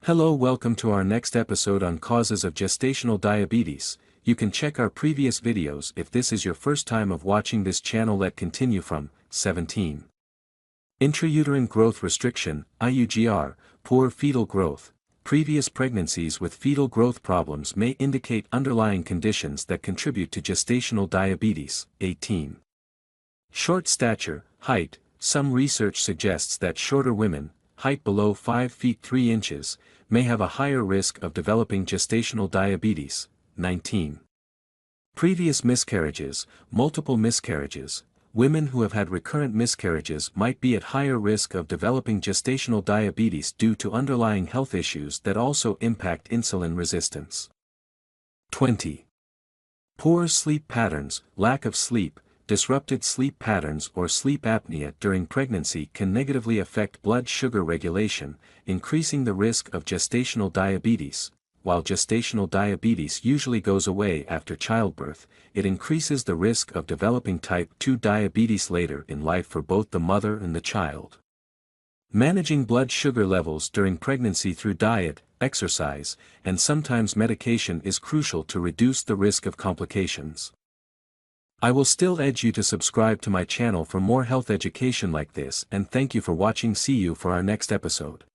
Hello, welcome to our next episode on causes of gestational diabetes. You can check our previous videos if this is your first time of watching this channel. Let's continue from 17. Intrauterine growth restriction, IUGR, poor fetal growth. Previous pregnancies with fetal growth problems may indicate underlying conditions that contribute to gestational diabetes. 18. Short stature, height. Some research suggests that shorter women, height below 5 feet 3 inches, may have a higher risk of developing gestational diabetes. 19. Previous miscarriages, multiple miscarriages. Women who have had recurrent miscarriages might be at higher risk of developing gestational diabetes due to underlying health issues that also impact insulin resistance. 20. Poor sleep patterns, lack of sleep, disrupted sleep patterns or sleep apnea during pregnancy can negatively affect blood sugar regulation, increasing the risk of gestational diabetes. While gestational diabetes usually goes away after childbirth, it increases the risk of developing type 2 diabetes later in life for both the mother and the child. Managing blood sugar levels during pregnancy through diet, exercise, and sometimes medication is crucial to reduce the risk of complications. I will still urge you to subscribe to my channel for more health education like this, and thank you for watching. See you for our next episode.